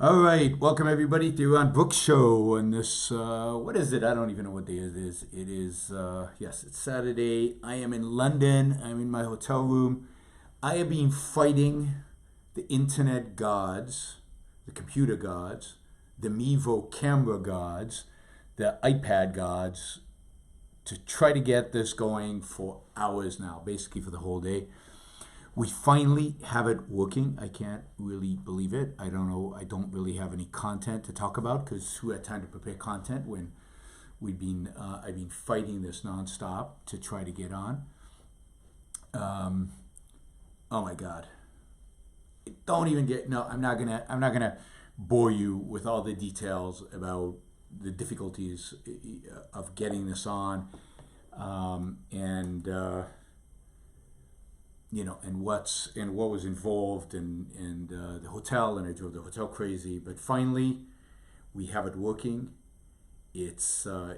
All right, welcome everybody to Yaron Brook show. And this, what is it? I don't even know what day it is. It is, yes, it's Saturday. I am in London. I'm in my hotel room. I have been fighting the internet gods, the computer gods, the Mevo camera gods, the iPad gods to try to get this going for hours now, basically for the whole day. We finally have it working. I can't really believe it. I don't know. I don't really have any content to talk about because who had time to prepare content when I've been fighting this nonstop to try to get on. Oh my God! Don't even get. No, I'm not gonna. I'm not gonna bore you with all the details about the difficulties of getting this on, and. And what was involved and the hotel, and I drove the hotel crazy. But finally, we have it working. It's here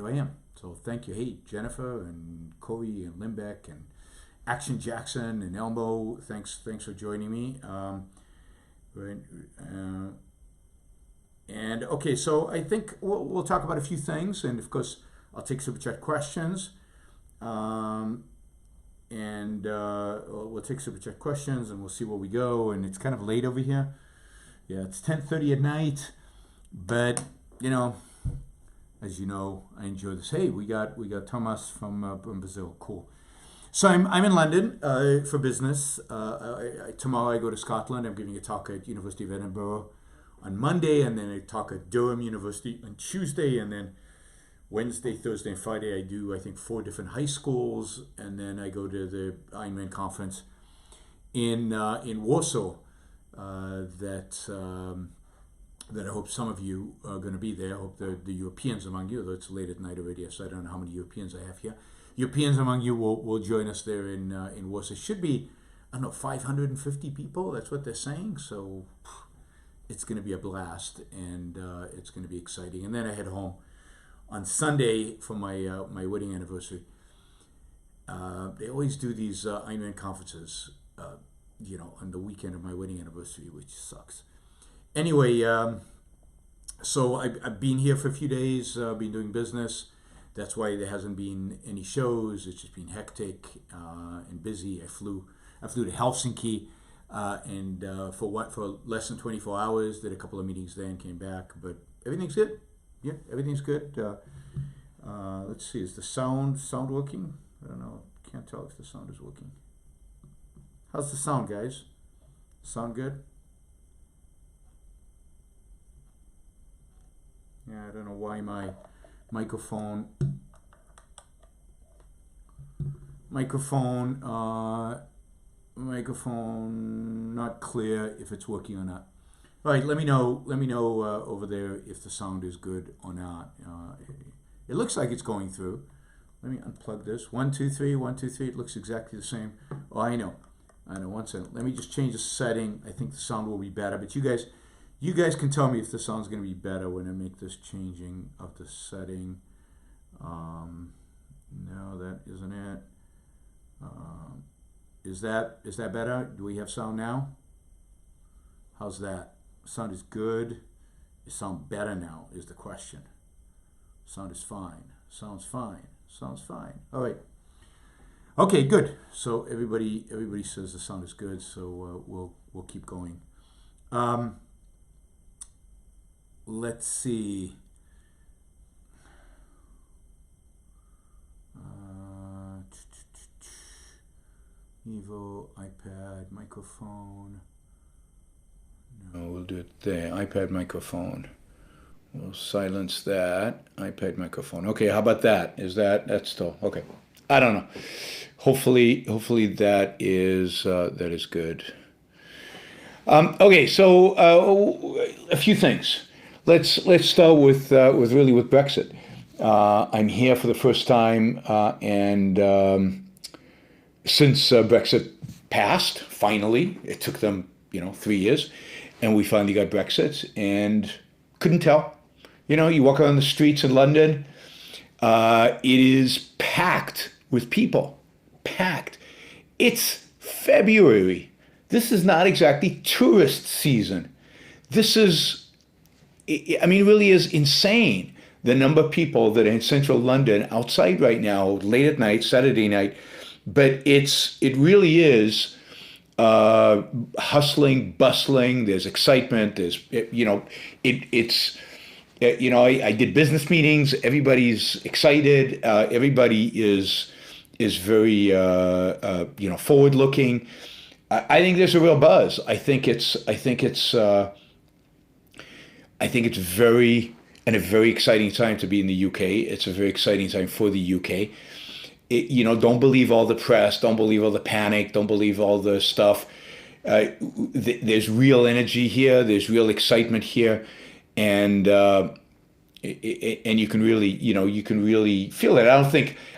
I am. So thank you, hey Jennifer and Corey and Limbeck and Action Jackson and Elmo. Thanks for joining me. Right, and okay, so I think we'll talk about a few things, and of course I'll take super chat questions. We'll take super chat questions and we'll see where we go. And it's kind of late over here. Yeah, it's 10:30 at night, but as you know, I enjoy this. Hey, we got Thomas from Brazil. Cool. So I'm in London for business. Tomorrow I go to Scotland. I'm giving a talk at University of Edinburgh on Monday, and then I talk at Durham University on Tuesday, and then Wednesday, Thursday, and Friday, I do, I think, 4 different high schools, and then I go to the Ironman conference in Warsaw. That I hope some of you are going to be there. I hope the Europeans among you, though it's late at night already, so I don't know how many Europeans I have here. Europeans among you will join us there in Warsaw. Should be, I don't know, 550 people. That's what they're saying. So it's going to be a blast, and it's going to be exciting. And then I head home on Sunday for my wedding anniversary. They always do these Ironman conferences, on the weekend of my wedding anniversary, which sucks. Anyway, so I've been here for a few days, been doing business. That's why there hasn't been any shows. It's just been hectic and busy. I flew to Helsinki and for less than 24 hours. Did a couple of meetings there and came back, but everything's good. Yeah, everything's good. Let's see, is the sound working? I don't know. Can't tell if the sound is working. How's the sound, guys? Sound good? Yeah, I don't know why my microphone not clear if it's working or not. All right, let me know over there if the sound is good or not. It looks like it's going through. Let me unplug this. 1, 2, 3, 1, 2, 3. It looks exactly the same. Oh, I know. 1 second. Let me just change the setting. I think the sound will be better. But you guys can tell me if the sound's going to be better when I make this changing of the setting. No, that isn't it. Is that better? Do we have sound now? How's that? Sound is good. It sounds better now is the question. Sound is fine. Sounds fine. Sounds fine. All right. Okay, good. So everybody says the sound is good. So we'll keep going. Let's see. Evo, iPad, microphone. No, we'll do it there. iPad microphone. We'll silence that. iPad microphone. Okay, how about that? That's still okay? I don't know. Hopefully that is good. Okay, so a few things. Let's start with Brexit. I'm here for the first time, and since Brexit passed, finally, it took them 3 years, and we finally got Brexit, and couldn't tell. You walk around the streets in London, it is packed with people. Packed. It's February. this is not exactly tourist season. This is, I mean, it really is insane. The number of people that are in central London outside right now, late at night, Saturday night, but it really is hustling, bustling. There's excitement. I did business meetings. Everybody's excited. Everybody is very forward looking. I think there's a real buzz. I think it's a very exciting time to be in the UK. It's a very exciting time for the UK. Don't believe all the press. Don't believe all the panic. Don't believe all the stuff. There's real energy here. There's real excitement here, and you can really feel it.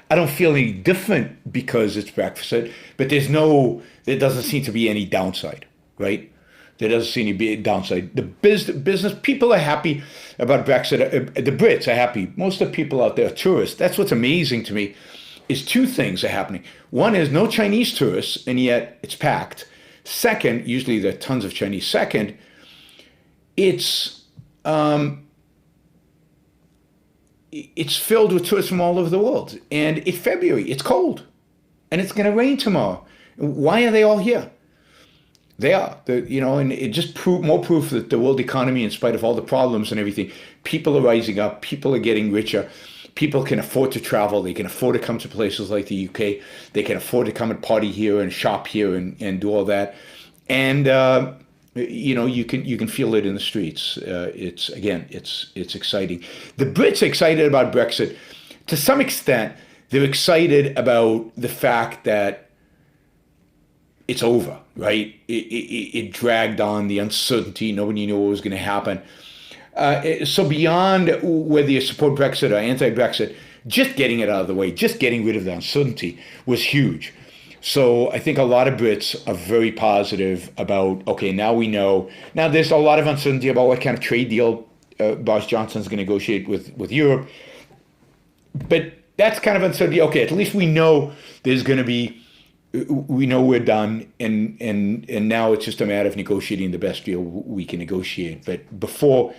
I don't feel any different because it's Brexit, but there doesn't seem to be any downside, right? There doesn't seem to be a downside. The business people are happy about Brexit. The Brits are happy. Most of the people out there are tourists. That's what's amazing to me. Is two things are happening. One is no Chinese tourists, and yet it's packed. Second, usually there are tons of Chinese. Second, it's filled with tourists from all over the world. And it's February. It's cold, and it's going to rain tomorrow. Why are they all here? They are, and it just more proof that the world economy, in spite of all the problems and everything, people are rising up. People are getting richer. People can afford to travel. They can afford to come to places like the UK. They can afford to come and party here and shop here and do all that. And you can feel it in the streets. It's exciting. The Brits are excited about Brexit. To some extent, they're excited about the fact that it's over, right? It dragged on, the uncertainty. Nobody knew what was going to happen. So beyond whether you support Brexit or anti-Brexit, just getting it out of the way, just getting rid of the uncertainty was huge. So I think a lot of Brits are very positive about, okay, now we know. Now there's a lot of uncertainty about what kind of trade deal Boris Johnson's going to negotiate with Europe. But that's kind of uncertainty. Okay, at least we know we know we're done, and now it's just a matter of negotiating the best deal we can negotiate. But before,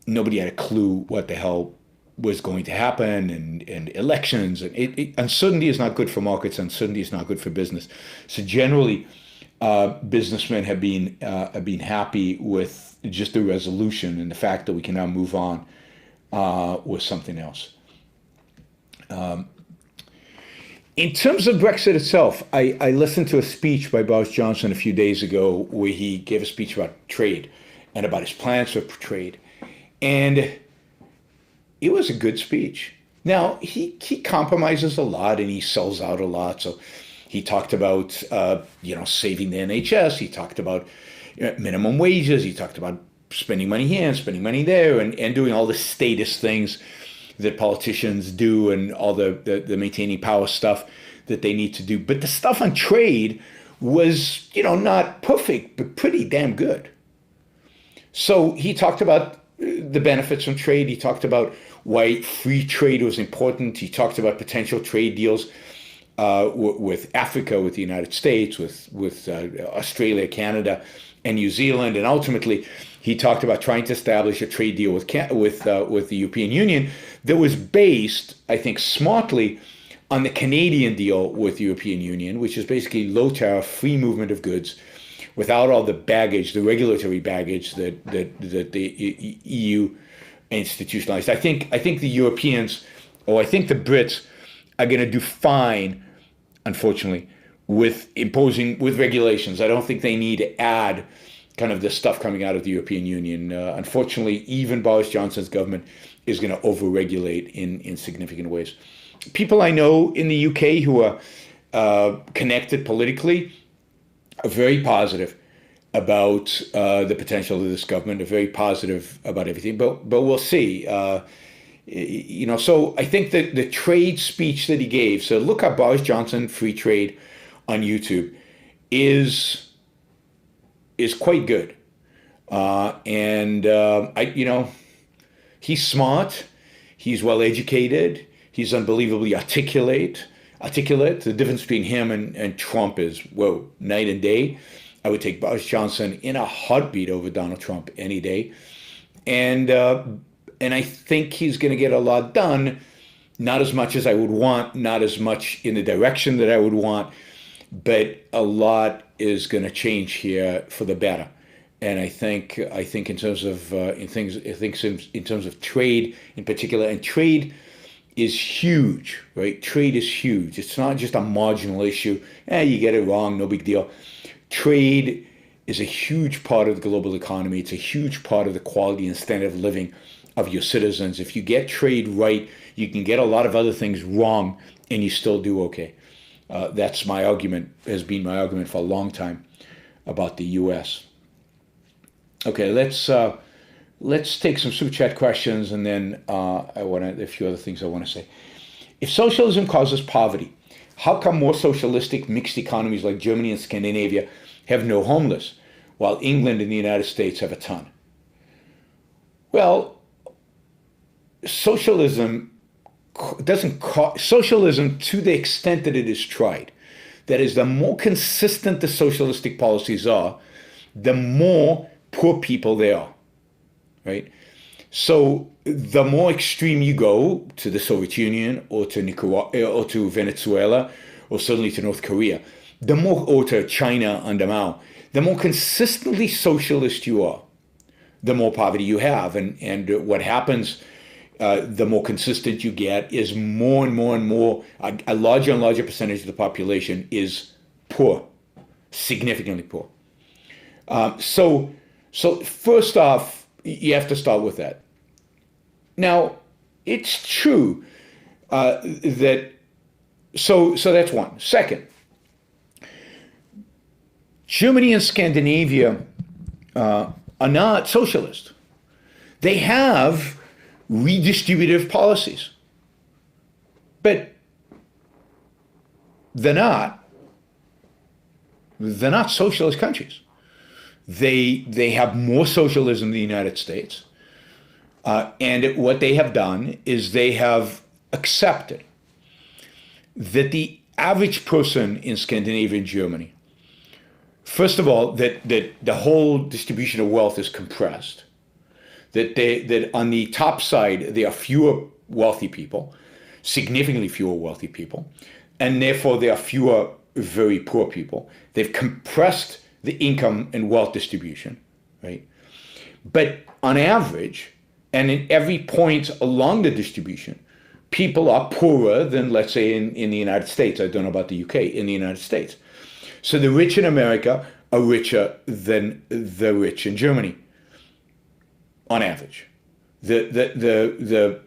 nobody had a clue what the hell was going to happen, and elections. And uncertainty is not good for markets. Uncertainty is not good for business. So generally, businessmen have been happy with just the resolution and the fact that we can now move on with something else. In terms of Brexit itself, I listened to a speech by Boris Johnson a few days ago where he gave a speech about trade and about his plans for trade. And it was a good speech. Now, he compromises a lot and he sells out a lot. So he talked about, saving the NHS. He talked about minimum wages. He talked about spending money here and spending money there and doing all the status things that politicians do and all the maintaining power stuff that they need to do. But the stuff on trade was, not perfect, but pretty damn good. So he talked about the benefits from trade. He talked about why free trade was important. He talked about potential trade deals with Africa, with the United States, with Australia, Canada, and New Zealand. And ultimately, he talked about trying to establish a trade deal with the European Union that was based, I think, smartly on the Canadian deal with the European Union, which is basically low tariff, free movement of goods, without all the baggage, the regulatory baggage that the EU institutionalized. I think the Europeans, or I think the Brits, are going to do fine, unfortunately, with regulations. I don't think they need to add kind of the stuff coming out of the European Union. Unfortunately, even Boris Johnson's government is going to over-regulate in significant ways. People I know in the UK who are connected politically are very positive about the potential of this government, are very positive about everything, but we'll see. So I think that the trade speech that he gave, so look up Boris Johnson free trade on YouTube, is quite good. He's smart, he's well educated, he's unbelievably articulate. The difference between him and Trump is, night and day. I would take Boris Johnson in a heartbeat over Donald Trump any day. And I think he's going to get a lot done, not as much as I would want, not as much in the direction that I would want, but a lot is going to change here for the better. And I think in terms of in terms of trade in particular, and trade is huge, right? Trade is huge. It's not just a marginal issue. You get it wrong, no big deal. Trade is a huge part of the global economy. It's a huge part of the quality and standard of living of your citizens. If you get trade right, you can get a lot of other things wrong and you still do okay. That's my argument, has been my argument for a long time about the U.S. Okay, let's take some super chat questions, and then a few other things I want to say. If socialism causes poverty, how come more socialistic mixed economies like Germany and Scandinavia have no homeless, while England and the United States have a ton? Well, socialism socialism to the extent that it is tried. That is, the more consistent the socialistic policies are, the more poor people there are, right? So the more extreme you go to the Soviet Union or to Nicaragua or to Venezuela or certainly to North Korea, the more, or to China under Mao, the more consistently socialist you are, the more poverty you have. And what happens, the more consistent you get, is more and more and more, a larger and larger percentage of the population is poor, significantly poor. So first off, you have to start with that. Now, it's true that, so that's one. Second, Germany and Scandinavia are not socialist. They have redistributive policies, but they're not socialist countries. They have more socialism than the United States. And what they have done is they have accepted that the average person in Scandinavia and Germany, first of all, that the whole distribution of wealth is compressed, that on the top side, there are fewer wealthy people, significantly fewer wealthy people, and therefore there are fewer very poor people. They've compressed the income and wealth distribution, right? But on average, and in every point along the distribution, people are poorer than, let's say, in the United States. I don't know about the UK, in the United States. So the rich in America are richer than the rich in Germany, on average. The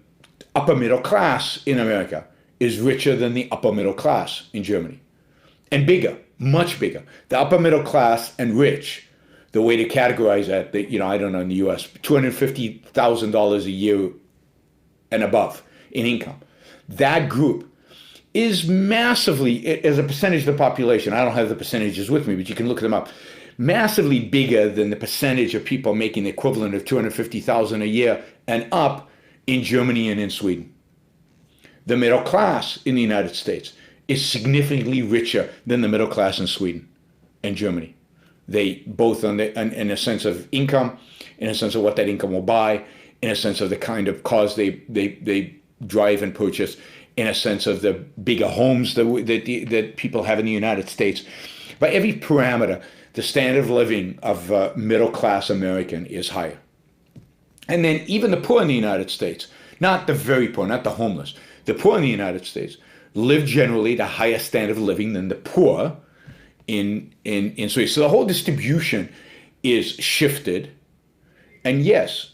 upper middle class in America is richer than the upper middle class in Germany, and bigger, much bigger. The upper middle class and rich, the way to categorize that, I don't know, in the US, $250,000 a year and above in income. That group is massively, as a percentage of the population, I don't have the percentages with me, but you can look them up, massively bigger than the percentage of people making the equivalent of $250,000 a year and up in Germany and in Sweden. The middle class in the United States is significantly richer than the middle class in Sweden and Germany. They both, in a sense of income, in a sense of what that income will buy, in a sense of the kind of cars they drive and purchase, in a sense of the bigger homes that people have in the United States. By every parameter, the standard of living of middle-class American is higher. And then even the poor in the United States, not the very poor, not the homeless, the poor in the United States live generally at a higher standard of living than the poor in Sweden. So the whole distribution is shifted. And yes,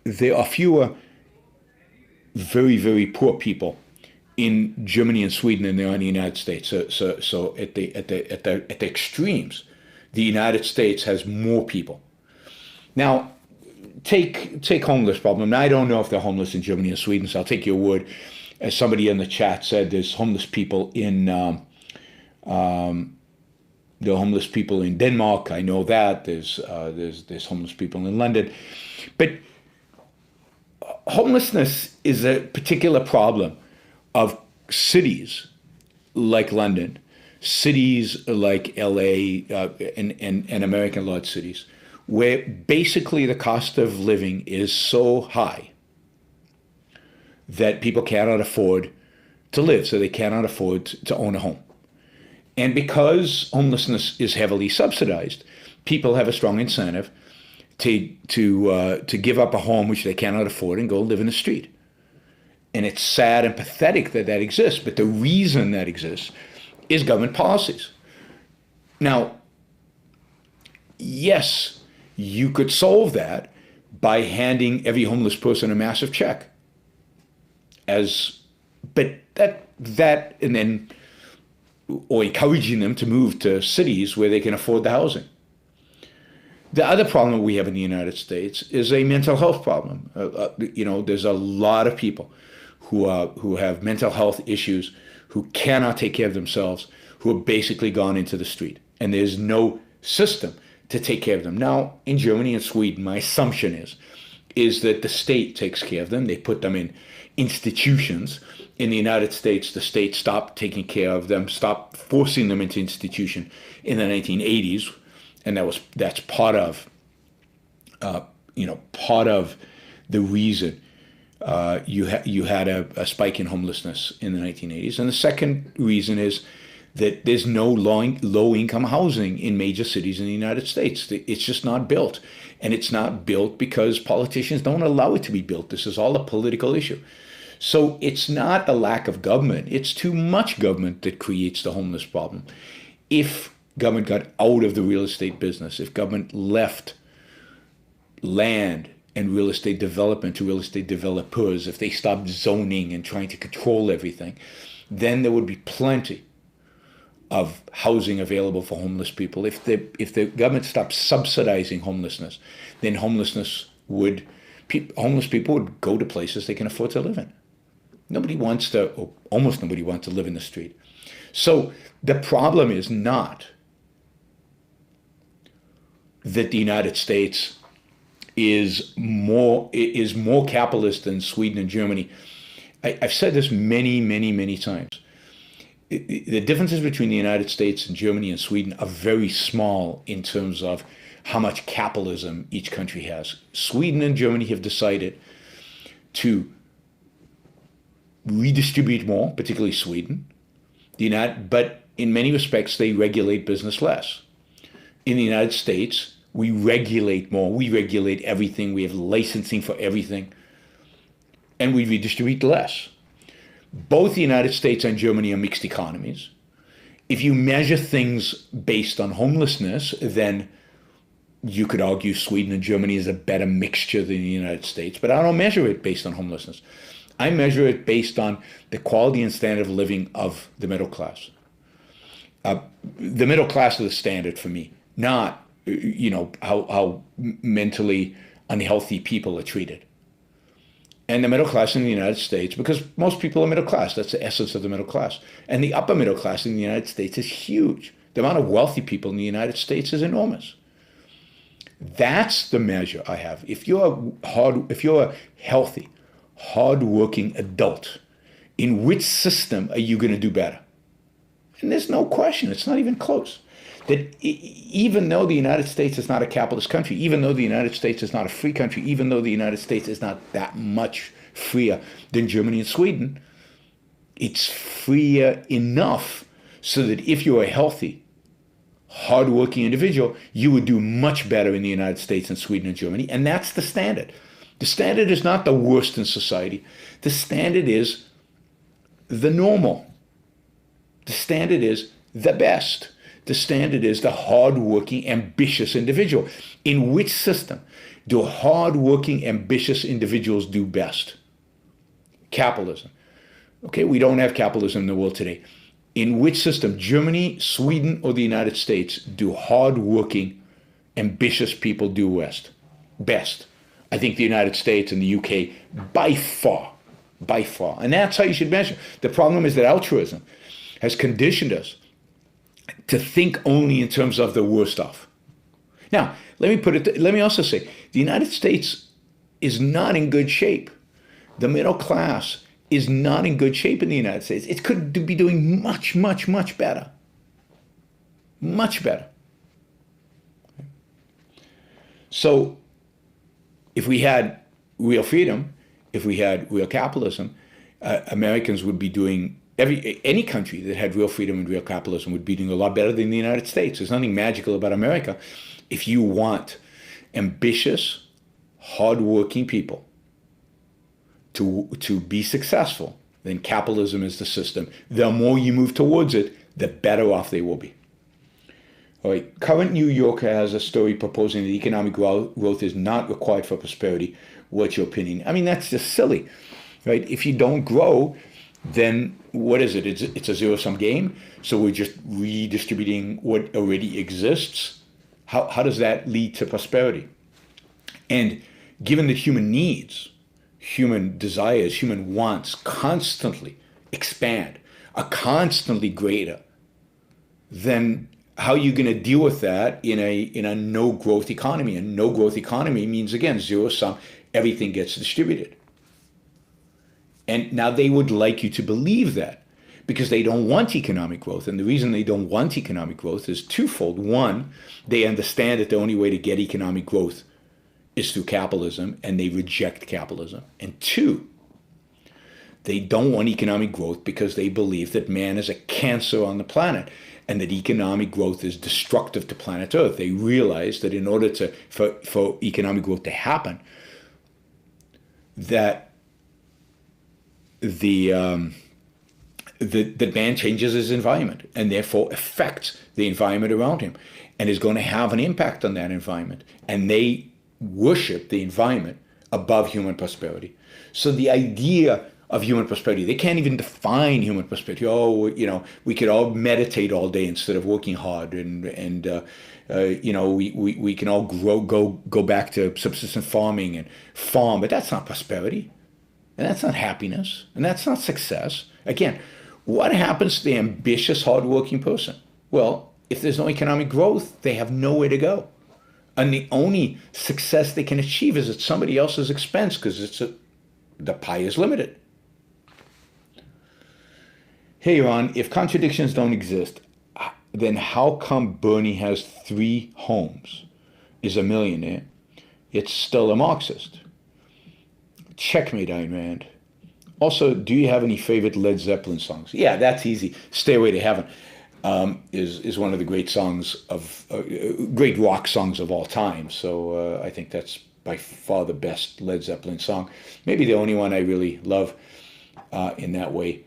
there are fewer very, very poor people in Germany and Sweden than there are in the United States. So at the extremes, the United States has more people. Now, take homeless problem. Now, I don't know if they're homeless in Germany and Sweden, so I'll take your word. As somebody in the chat said, there's homeless people in homeless people in Denmark. I know that there's homeless people in London, but homelessness is a particular problem of cities like London cities like LA and American large cities, where basically the cost of living is so high that people cannot afford to live, so they cannot afford to own a home. And because homelessness is heavily subsidized, people have a strong incentive to give up a home which they cannot afford and go live in the street. And it's sad and pathetic that that exists, but the reason that exists is government policies. Now, yes, you could solve that by handing every homeless person a massive check. But that and then, or encouraging them to move to cities where they can afford the housing. The other problem we have in the United States is a mental health problem. There's a lot of people who have mental health issues, who cannot take care of themselves, who have basically gone into the street. And there's no system to take care of them. Now, in Germany and Sweden, my assumption is that the state takes care of them. They put them in institutions. In the United States, the state stopped taking care of them, stopped forcing them into institution in the 1980s. And that's part of the reason you had a spike in homelessness in the 1980s. And the second reason is that there's no low-income housing in major cities in the United States. It's just not built. And it's not built because politicians don't allow it to be built. This is all a political issue. So it's not a lack of government. It's too much government that creates the homeless problem. If government got out of the real estate business, if government left land and real estate development to real estate developers, if they stopped zoning and trying to control everything, then there would be plenty of housing available for homeless people. If the government stopped subsidizing homelessness, then homeless people would go to places they can afford to live in. Almost nobody wants to live in the street. So the problem is not that the United States is more capitalist than Sweden and Germany. I've said this many, many, many times. The differences between the United States and Germany and Sweden are very small in terms of how much capitalism each country has. Sweden and Germany have decided to redistribute more, particularly Sweden. But in many respects, they regulate business less. In the United States, we regulate more. We regulate everything. We have licensing for everything. And we redistribute less. Both the United States and Germany are mixed economies. If you measure things based on homelessness, then you could argue Sweden and Germany is a better mixture than the United States. But I don't measure it based on homelessness. I measure it based on the quality and standard of living of the middle class. The middle class is the standard for me, not how mentally unhealthy people are treated. And the middle class in the United States, because most people are middle class, that's the essence of the middle class. And the upper middle class in the United States is huge. The amount of wealthy people in the United States is enormous. That's the measure I have. If you're a healthy, hard-working adult, in which system are you going to do better? And there's no question, it's not even close. That even though the United States is not a capitalist country, even though the United States is not a free country, even though the United States is not that much freer than Germany and Sweden, it's freer enough so that if you're a healthy, hardworking individual, you would do much better in the United States than Sweden and Germany, and that's the standard. The standard is not the worst in society. The standard is the normal. The standard is the best. The standard is the hardworking, ambitious individual. In which system do hardworking, ambitious individuals do best? Capitalism. Okay, we don't have capitalism in the world today. In which system, Germany, Sweden, or the United States, do hardworking, ambitious people do best? I think the United States and the UK by far. And that's how you should measure. The problem is that altruism has conditioned us to think only in terms of the worst off. Now, let me also say, the United States is not in good shape. The middle class is not in good shape in the United States. It could be doing much, much, much better. Much better. So if we had real freedom, if we had real capitalism, Americans would be doing, any country that had real freedom and real capitalism would be doing a lot better than the United States. There's nothing magical about America. If you want ambitious, hardworking people to be successful, then capitalism is the system. The more you move towards it, the better off they will be. All right. Current New Yorker has a story proposing that economic growth is not required for prosperity. What's your opinion? I mean, that's just silly, right? If you don't grow, then what is it? It's a zero-sum game. So we're just redistributing what already exists. How does that lead to prosperity? And given that human needs, human desires, human wants constantly expand, are constantly greater, then how are you going to deal with that in a no growth economy? A no growth economy means, again, zero sum, everything gets distributed. And now they would like you to believe that because they don't want economic growth. And the reason they don't want economic growth is twofold. One, they understand that the only way to get economic growth is through capitalism, and they reject capitalism. And two, they don't want economic growth because they believe that man is a cancer on the planet and that economic growth is destructive to planet Earth. They realize that in order for economic growth to happen, that the man changes his environment and therefore affects the environment around him and is going to have an impact on that environment. And they worship the environment above human prosperity. So the idea of human prosperity, they can't even define human prosperity. Oh, we could all meditate all day instead of working hard, and we can all go back to subsistence farming and farm, but that's not prosperity, and that's not happiness, and that's not success. Again, what happens to the ambitious, hardworking person? Well, if there's no economic growth, they have nowhere to go. And the only success they can achieve is at somebody else's expense because the pie is limited. Hey, Yaron, if contradictions don't exist, then how come Bernie has 3 homes, is a millionaire, yet still a Marxist? Checkmate, Ayn Rand. Also, do you have any favorite Led Zeppelin songs? Yeah, that's easy. Stairway to Heaven is one of the great songs of great rock songs of all time. So I think that's by far the best Led Zeppelin song. Maybe the only one I really love in that way.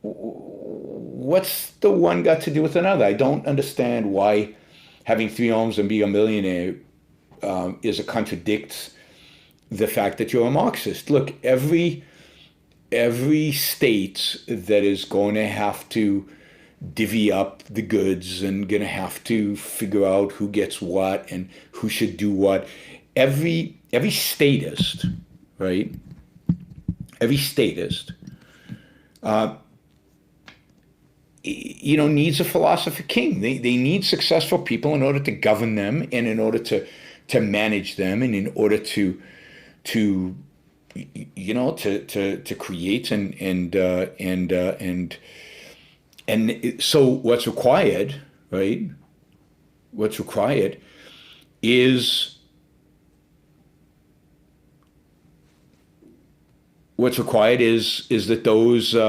What's the one got to do with another? I don't understand why having 3 homes and being a millionaire contradicts the fact that you're a Marxist. Look, every state that is going to have to divvy up the goods and going to have to figure out who gets what and who should do what, every statist, right? Every statist, needs a philosopher king. They need successful people in order to govern them and in order to manage them and in order to create and so what's required, right? What's required is that those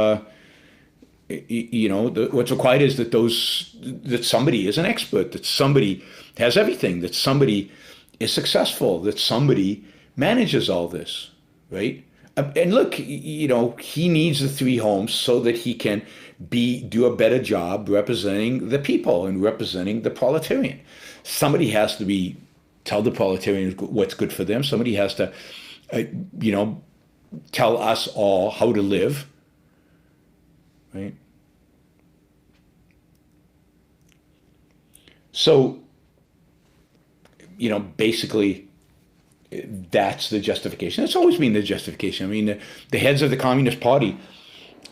what's required is that somebody is an expert, that somebody has everything, that somebody is successful, that somebody manages all this, right? And look, he needs the 3 homes so that he can do a better job representing the people and representing the proletariat. Somebody has to tell the proletariat what's good for them. Somebody has to, tell us all how to live, right? So, basically, that's the justification. It's always been the justification. I mean, the heads of the Communist Party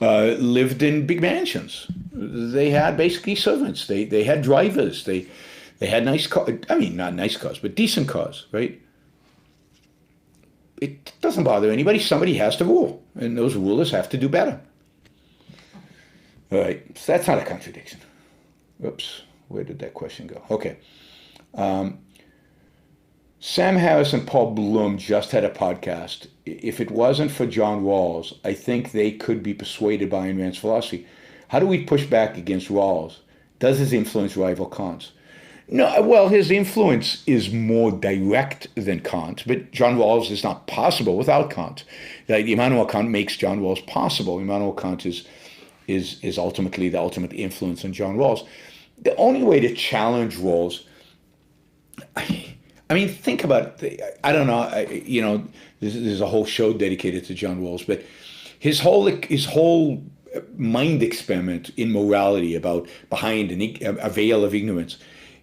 lived in big mansions. They had basically servants. They had drivers. They had nice cars. I mean, not nice cars, but decent cars, right? It doesn't bother anybody. Somebody has to rule, and those rulers have to do better. All right, so that's not a contradiction. Oops, where did that question go? Okay. Sam Harris and Paul Bloom just had a podcast. If it wasn't for John Rawls, I think they could be persuaded by Ayn Rand's philosophy. How do we push back against Rawls? Does his influence rival Kant's? No, well, his influence is more direct than Kant, but John Rawls is not possible without Kant. Like, Immanuel Kant makes John Rawls possible. Immanuel Kant is ultimately the ultimate influence on John Rawls. The only way to challenge Rawls, I mean, think about it. I don't know. There's a whole show dedicated to John Rawls, but his whole mind experiment in morality about behind a veil of ignorance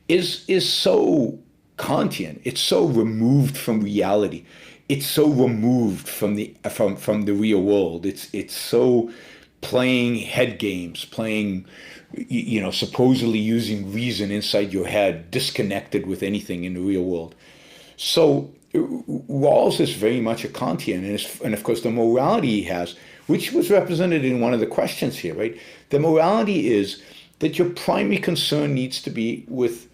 is so Kantian. It's so removed from reality. It's so removed from the real world. It's so playing head games, playing, supposedly using reason inside your head, disconnected with anything in the real world. So Rawls is very much a Kantian, and of course the morality he has, which was represented in one of the questions here, right? The morality is that your primary concern needs to be with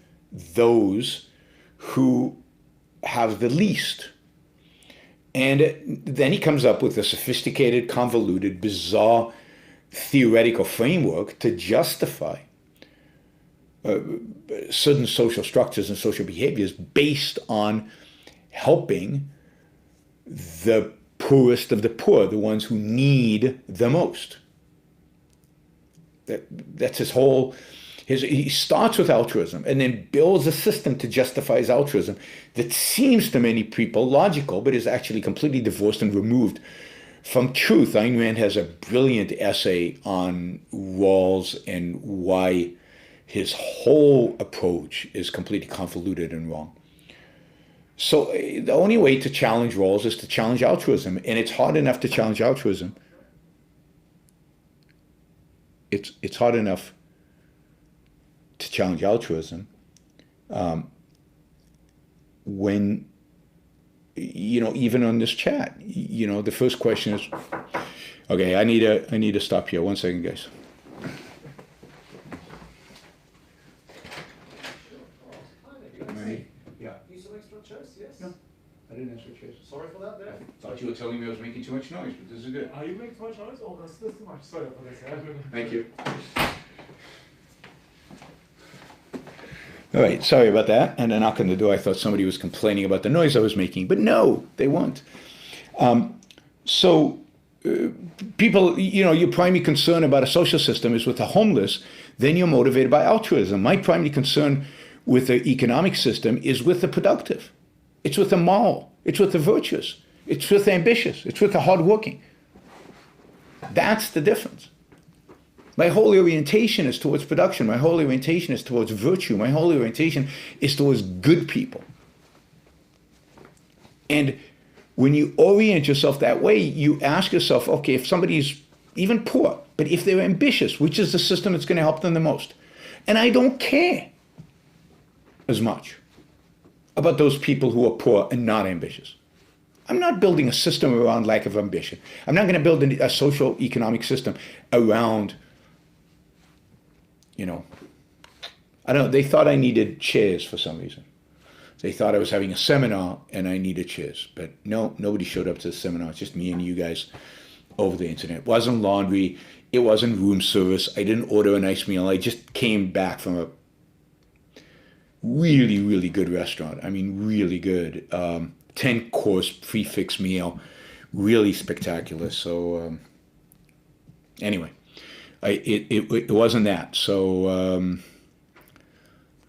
those who have the least. And then he comes up with a sophisticated, convoluted, bizarre theoretical framework to justify certain social structures and social behaviors based on helping the poorest of the poor, the ones who need the most. That's his whole... He starts with altruism and then builds a system to justify his altruism that seems to many people logical, but is actually completely divorced and removed from truth. Ayn Rand has a brilliant essay on Rawls and why his whole approach is completely convoluted and wrong. So the only way to challenge Rawls is to challenge altruism, and it's hard enough to challenge altruism. It's hard enough to challenge altruism when, even on this chat, the first question is, okay, I need to stop here. 1 second, guys. Yeah. You some extra chairs, yes? No, I didn't answer chairs. Sorry for that there. Thought you were telling me I was making too much noise, but this is good. Are you making too much noise? Oh, that's too much. Sorry for this. Thank you. All right, sorry about that. And a knock on the door, I thought somebody was complaining about the noise I was making, but no, they weren't. People, your primary concern about a social system is with the homeless, then you're motivated by altruism. My primary concern with the economic system is with the productive. It's with the moral. It's with the virtuous. It's with the ambitious. It's with the hardworking. That's the difference. My whole orientation is towards production. My whole orientation is towards virtue. My whole orientation is towards good people. And when you orient yourself that way, you ask yourself, okay, if somebody's even poor, but if they're ambitious, which is the system that's going to help them the most? And I don't care as much about those people who are poor and not ambitious. I'm not building a system around lack of ambition. I'm not going to build a social economic system around, I don't know, they thought I needed chairs for some reason. They thought I was having a seminar and I needed chairs. But no, nobody showed up to the seminar. It's just me and you guys over the internet. It wasn't laundry. It wasn't room service. I didn't order a nice meal. I just came back from a really, really good restaurant. I mean, really good. 10-course prefix meal. Really spectacular. So anyway, it wasn't that. So,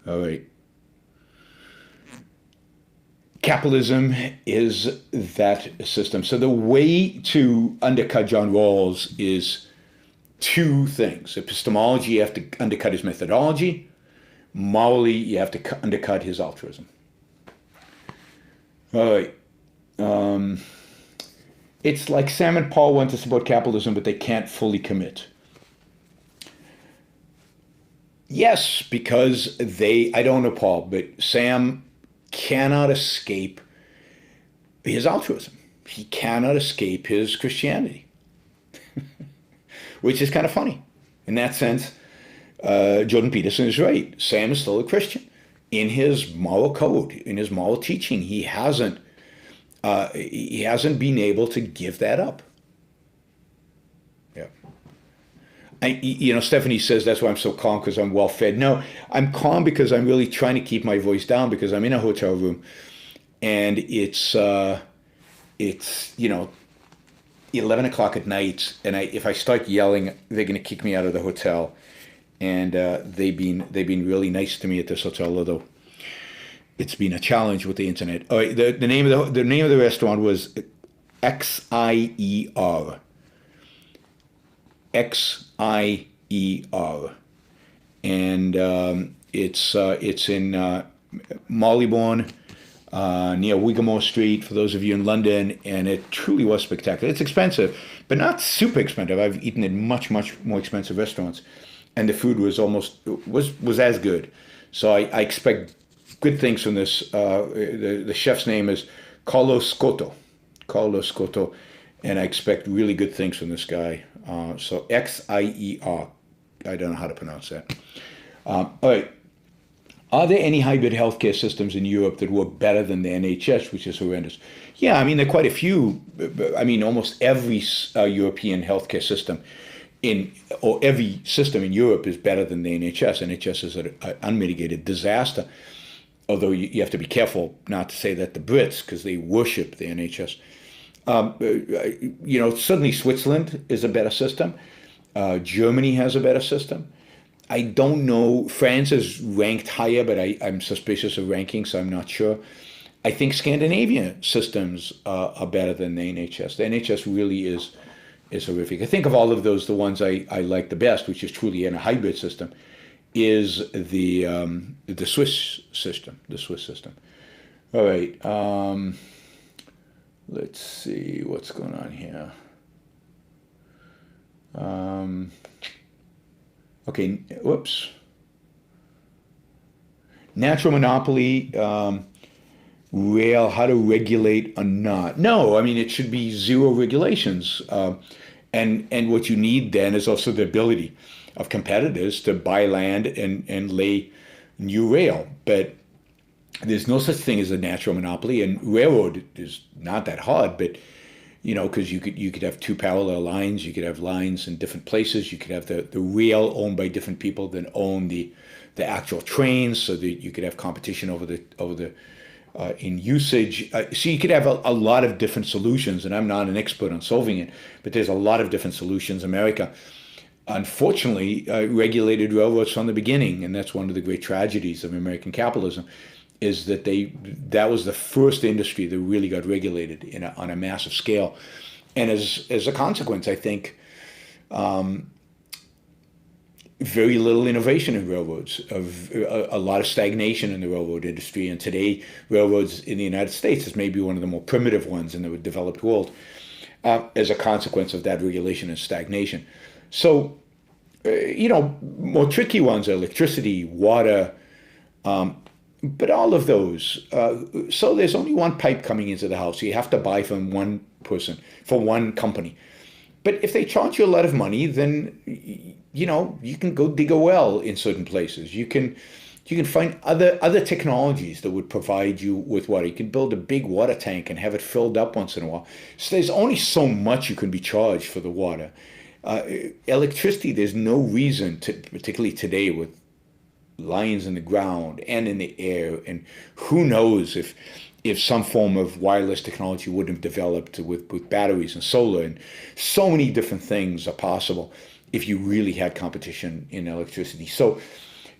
all right. Capitalism is that system. So the way to undercut John Rawls is two things. Epistemology, you have to undercut his methodology. Morally, you have to undercut his altruism. All right. It's like Sam and Paul want to support capitalism, but they can't fully commit. Yes, because I don't know Paul, but Sam cannot escape his altruism. He cannot escape his Christianity, which is kind of funny. In that sense, Jordan Peterson is right. Sam is still a Christian. In his moral code, in his moral teaching, he hasn't been able to give that up. Yeah. Stephanie says that's why I'm so calm, because I'm well fed. No, I'm calm because I'm really trying to keep my voice down, because I'm in a hotel room, and it's 11 o'clock at night, and if I start yelling, they're going to kick me out of the hotel. And they've been really nice to me at this hotel, although it's been a challenge with the internet. All right, the name of the restaurant was XIER. XIER, and it's in Marylebone, near Wigmore Street, for those of you in London, and it truly was spectacular. It's expensive, but not super expensive. I've eaten at much more expensive restaurants, and the food was was as good. So I expect good things from this. The chef's name is Carlos Scotto, and I expect really good things from this guy. So XIER, I don't know how to pronounce that. All right. Are there any hybrid healthcare systems in Europe that work better than the NHS, which is horrendous? Yeah, I mean, there are quite a few. I mean, almost every European healthcare system or every system in Europe is better than the NHS. NHS is an unmitigated disaster, although you have to be careful not to say that the Brits, because they worship the NHS. Certainly Switzerland is a better system. Germany has a better system. I don't know. France is ranked higher, but I'm suspicious of ranking, so I'm not sure. I think Scandinavian systems are better than the NHS. The NHS really is horrific. I think of all of those, the ones I like the best, which is truly in a hybrid system, is the Swiss system. The Swiss system. All right. Let's see what's going on here. Okay, whoops. Natural monopoly, rail, how to regulate or not. No, I mean, it should be zero regulations. And what you need then is also the ability of competitors to buy land and lay new rail. But there's no such thing as a natural monopoly, and railroad is not that hard, but because you could have two parallel lines, you could have lines in different places, you could have the rail owned by different people than own the actual trains, so that you could have competition over the in usage. So you could have a lot of different solutions, and I'm not an expert on solving it, but there's a lot of different solutions. America, unfortunately, regulated railroads from the beginning, and that's one of the great tragedies of American capitalism, is that that was the first industry that really got regulated on a massive scale. And as a consequence, I think very little innovation in railroads, a lot of stagnation in the railroad industry. And today, railroads in the United States is maybe one of the more primitive ones in the developed world as a consequence of that regulation and stagnation. So, more tricky ones are electricity, water, but all of those. So there's only one pipe coming into the house. You have to buy from one person, for one company. But if they charge you a lot of money, then, you can go dig a well in certain places. You can find other technologies that would provide you with water. You can build a big water tank and have it filled up once in a while. So there's only so much you can be charged for the water. Electricity, there's no reason to, particularly today with lines in the ground and in the air, and who knows if some form of wireless technology wouldn't have developed with batteries and solar, and so many different things are possible if you really had competition in electricity. So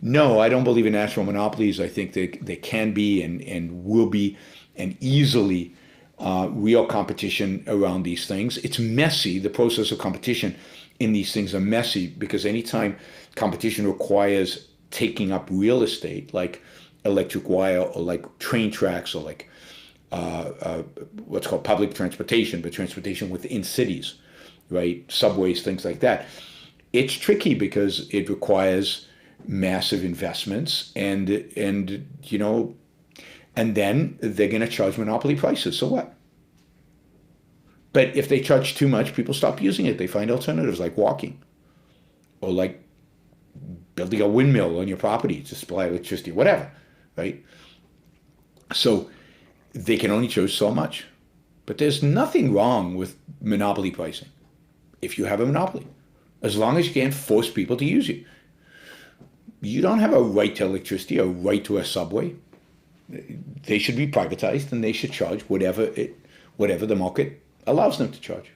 no, I don't believe in natural monopolies. I think they can be and will be, and easily real competition around these things. It's messy. The process of competition in these things are messy, because anytime competition requires taking up real estate, like electric wire, or like train tracks, or like what's called public transportation, but transportation within cities, right? Subways, things like that. It's tricky because it requires massive investments, and then they're going to charge monopoly prices. So what? But if they charge too much, people stop using it. They find alternatives like walking, or like building a windmill on your property to supply electricity, whatever, right? So they can only charge so much. But there's nothing wrong with monopoly pricing if you have a monopoly, as long as you can't force people to use you. You don't have a right to electricity, a right to a subway. They should be privatized, and they should charge whatever the market allows them to charge.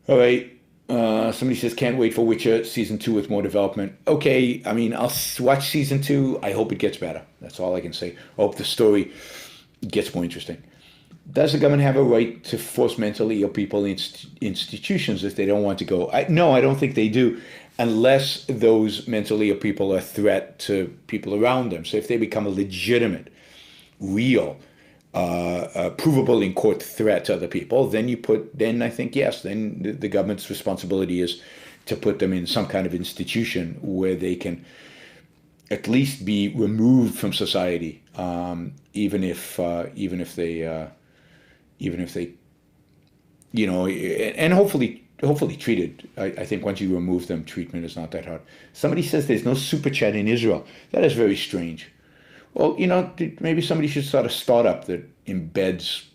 All right. Somebody says, can't wait for Witcher season 2 with more development. Okay, I mean, I'll watch season 2. I hope it gets better. That's all I can say. I hope the story gets more interesting. Does the government have a right to force mentally ill people in institutions if they don't want to go? No, I don't think they do, unless those mentally ill people are a threat to people around them. So if they become a legitimate, real, provable in court threat to other people, then I think, yes, then the government's responsibility is to put them in some kind of institution where they can at least be removed from society, even if they, you know, and hopefully treated. I think once you remove them, treatment is not that hard. Somebody says there's no super chat in Israel. That is very strange. Well, you know, maybe somebody should start a startup that embeds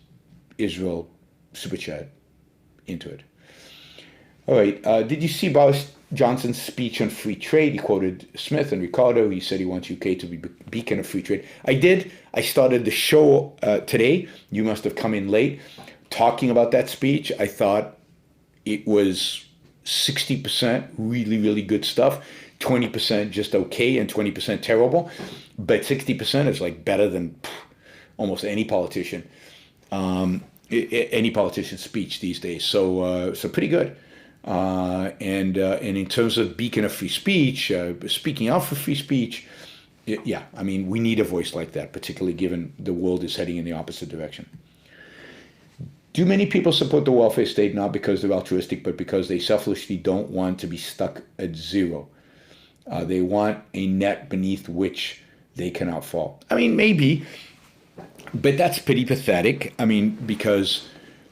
Israel super chat into it. All right. Did you see Boris Johnson's speech on free trade? He quoted Smith and Ricardo. He said he wants UK to be a beacon of free trade. I did. I started the show today. You must have come in late. Talking about that speech, I thought it was 60% really, really good stuff, 20% just okay, and 20% terrible. But 60% is like better than almost any politician, any politician's speech these days. So pretty good. And in terms of beacon of free speech, speaking out for free speech, yeah, I mean, we need a voice like that, particularly given the world is heading in the opposite direction. Do many people support the welfare state not because they're altruistic, but because they selfishly don't want to be stuck at zero? They want a net beneath which they cannot fall. I mean, maybe, but that's pretty pathetic. I mean, because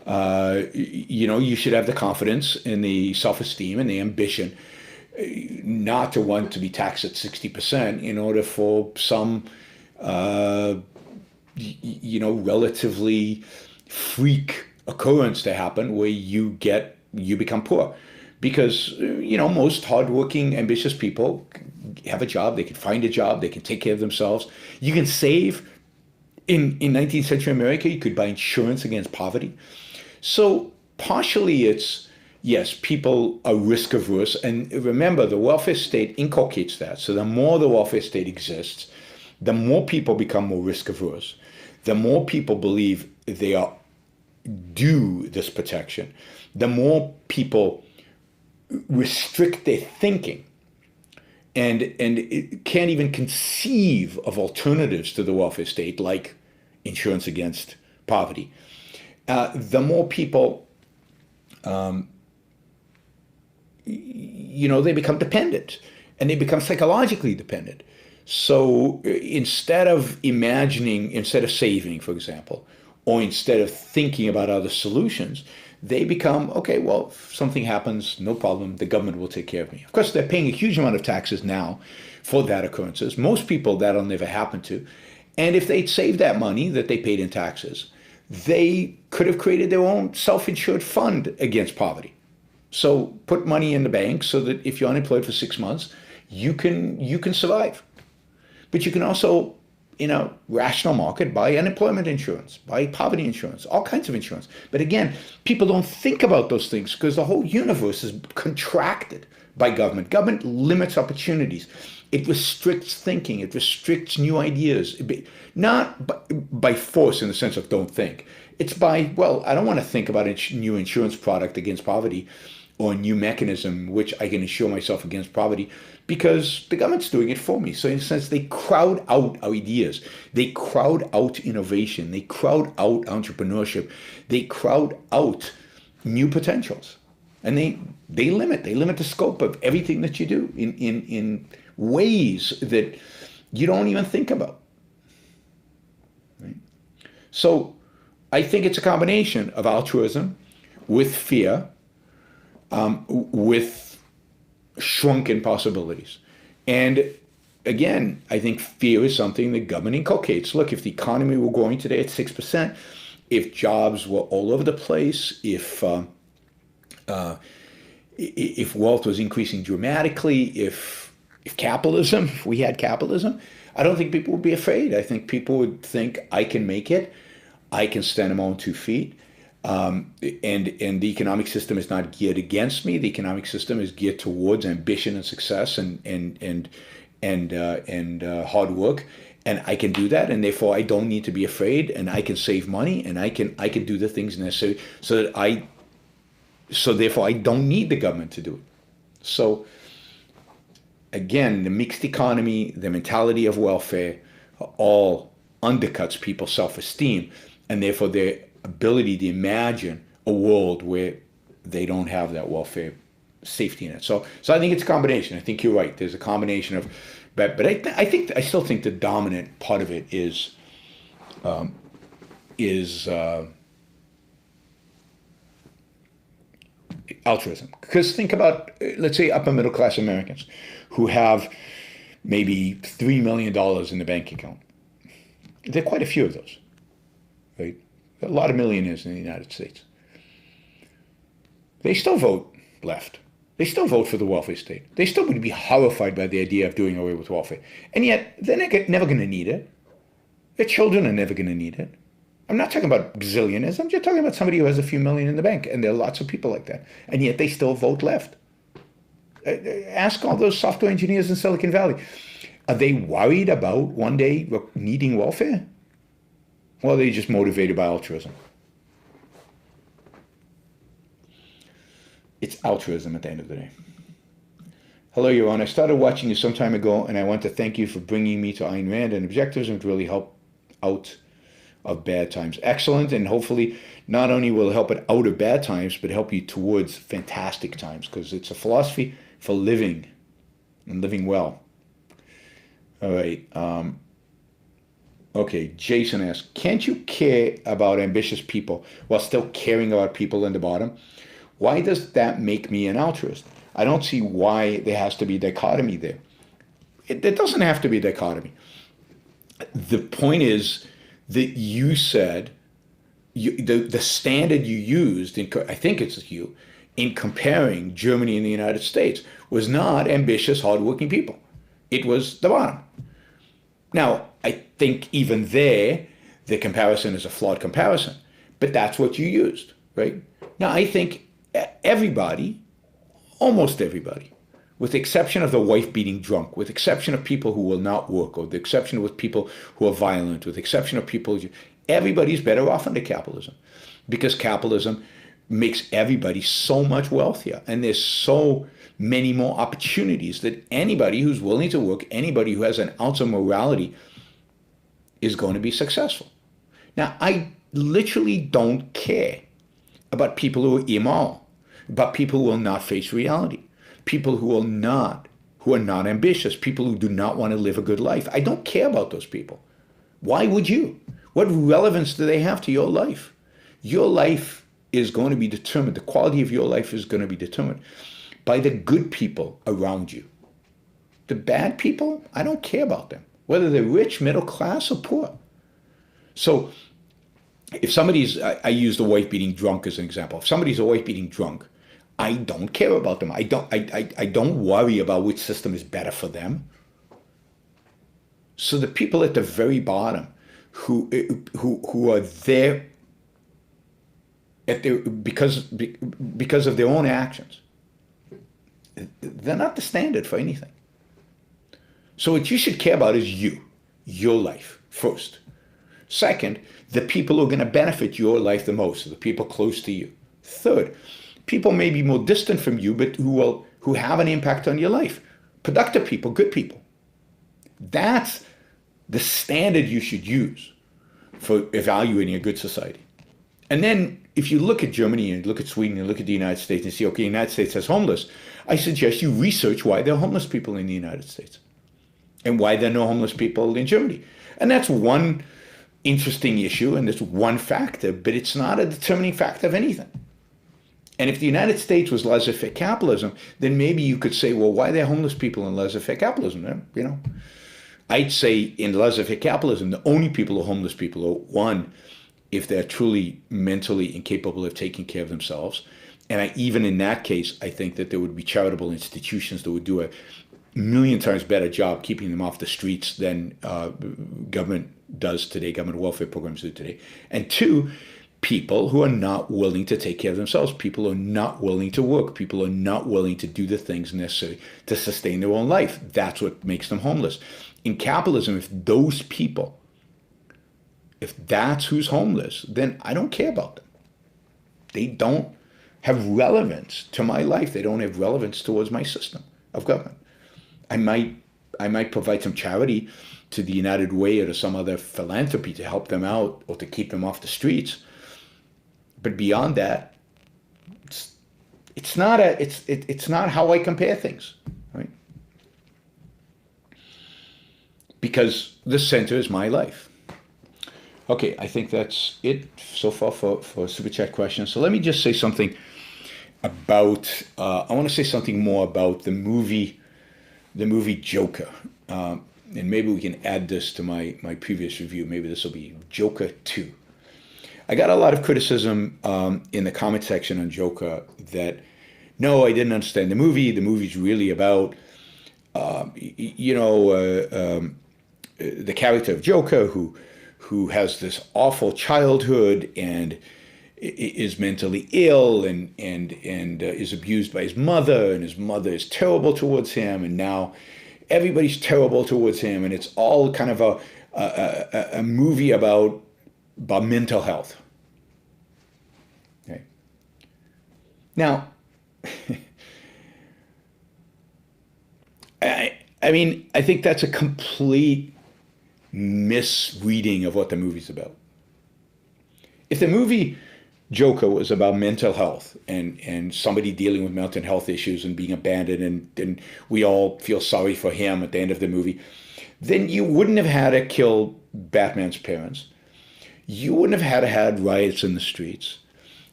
you know, you should have the confidence and the self-esteem and the ambition not to want to be taxed at 60% in order for some, you know, relatively freak occurrence to happen where you become poor. Because, you know, most hardworking, ambitious people have a job, they can find a job, they can take care of themselves. You can save. In 19th century America, you could buy insurance against poverty. So partially it's, yes, people are risk averse. And remember, the welfare state inculcates that. So the more the welfare state exists, the more people become more risk averse. The more people believe they are due this protection. The more people restrict their thinking and it can't even conceive of alternatives to the welfare state, like insurance against poverty. The more people, you know, they become dependent, and they become psychologically dependent. So instead of saving, for example, or instead of thinking about other solutions, they become, okay, well, if something happens, no problem, the government will take care of me. Of course, they're paying a huge amount of taxes now for that occurrences. Most people, that'll never happen to. And if they'd saved that money that they paid in taxes, they could have created their own self-insured fund against poverty. So put money in the bank so that if you're unemployed for 6 months, you can survive. But you can also, in a rational market, buy unemployment insurance, buy poverty insurance, all kinds of insurance. But again, people don't think about those things because the whole universe is contracted by government. Government limits opportunities. It restricts thinking. It restricts new ideas. Not by force in the sense of don't think. It's by, well, I don't want to think about a new insurance product against poverty or a new mechanism which I can insure myself against poverty because the government's doing it for me. So in a sense, they crowd out ideas. They crowd out innovation. They crowd out entrepreneurship. They crowd out new potentials. And they limit the scope of everything that you do in ways that you don't even think about. Right? So I think it's a combination of altruism with fear, with shrunken possibilities. And again, I think fear is something the government inculcates. Look, if the economy were growing today at 6%, if jobs were all over the place, if wealth was increasing dramatically, if capitalism, if we had capitalism, I don't think people would be afraid. I think people would think, I can make it, I can stand on my own 2 feet, and the economic system is not geared against me. The economic system is geared towards ambition and success and hard work, and I can do that, and therefore I don't need to be afraid, and I can save money, and I can do the things necessary so therefore I don't need the government to do it. So again, the mixed economy, the mentality of welfare, all undercuts people's self-esteem, and therefore their ability to imagine a world where they don't have that welfare safety net. So I think it's a combination. I think you're right. There's a combination of, but I still think the dominant part of it is altruism. Because think about, let's say, upper middle class Americans who have maybe $3 million in the bank account. There are quite a few of those, right? A lot of millionaires in the United States. They still vote left. They still vote for the welfare state. They still would be horrified by the idea of doing away with welfare. And yet, they're never going to need it. Their children are never going to need it. I'm not talking about gazillionaires. I'm just talking about somebody who has a few million in the bank. And there are lots of people like that. And yet, they still vote left. Ask all those software engineers in Silicon Valley. Are they worried about one day needing welfare? Or are they just motivated by altruism? It's altruism at the end of the day. Hello, Yaron. I started watching you some time ago, and I want to thank you for bringing me to Ayn Rand and objectives and to really help out of bad times. Excellent, and hopefully not only will it help it out of bad times, but help you towards fantastic times, because it's a philosophy for living and living well. All right. Okay, Jason asks, can't you care about ambitious people while still caring about people in the bottom? Why does that make me an altruist? I don't see why there has to be a dichotomy there. There doesn't have to be a dichotomy. The point is that you said, the standard you used, I think it's you, in comparing Germany and the United States was not ambitious, hardworking people. It was the bottom. Now, I think even there, the comparison is a flawed comparison, but that's what you used, right? Now, I think everybody, almost everybody, with the exception of the wife-beating drunk, with the exception of people who will not work, or the exception with people who are violent, with the exception of people, everybody's better off under capitalism, because capitalism makes everybody so much wealthier, and there's so many more opportunities that anybody who's willing to work, anybody who has an ounce of morality is going to be successful. Now, I literally don't care about people who are immoral, about people who will not face reality, people who are not ambitious, people who do not want to live a good life. I don't care about those people. Why would you? What relevance do they have to your life? Your life is going to be determined, the quality of your life is going to be determined by the good people around you. The bad people, I don't care about them, whether they're rich, middle class, or poor. So if somebody's, I use the wife-beating drunk as an example. If somebody's a wife-beating drunk, I don't care about them. I don't worry about which system is better for them. So the people at the very bottom who are there because of their own actions, they're not the standard for anything. So what you should care about is your life first. Second, the people who are going to benefit your life the most, the people close to you. Third, people may be more distant from you, but who have an impact on your life. Productive people, good people. That's the standard you should use for evaluating a good society. And then if you look at Germany and look at Sweden and look at the United States and see, okay, the United States has homeless, I suggest you research why there are homeless people in the United States and why there are no homeless people in Germany. And that's one interesting issue and it's one factor, but it's not a determining factor of anything. And if the United States was laissez-faire capitalism, then maybe you could say, well, why are there homeless people in laissez-faire capitalism? You know, I'd say in laissez-faire capitalism, the only people who are homeless people are, one, if they're truly mentally incapable of taking care of themselves. And even in that case, I think that there would be charitable institutions that would do a million times better job keeping them off the streets than government does today, government welfare programs do today. And two, people who are not willing to take care of themselves, people who are not willing to work, people who are not willing to do the things necessary to sustain their own life. That's what makes them homeless. In capitalism, if those people, if that's who's homeless, then I don't care about them. They don't have relevance to my life. They don't have relevance towards my system of government. I might provide some charity to the United Way or to some other philanthropy to help them out or to keep them off the streets. But beyond that, it's not how I compare things, right? Because the center is my life. Okay, I think that's it so far for Super Chat questions. So let me just say something about, I want to say something more about the movie Joker. And maybe we can add this to my previous review. Maybe this will be Joker 2. I got a lot of criticism in the comment section on Joker that, no, I didn't understand the movie. The movie's really about, the character of Joker who has this awful childhood and is mentally ill and is abused by his mother, and his mother is terrible towards him, and now everybody's terrible towards him, and it's all kind of a movie about mental health. Okay. Now, I think that's a complete misreading of what the movie's about. If the movie Joker was about mental health and somebody dealing with mental health issues and being abandoned, and we all feel sorry for him at the end of the movie, then you wouldn't have had to kill Batman's parents. You wouldn't have had riots in the streets.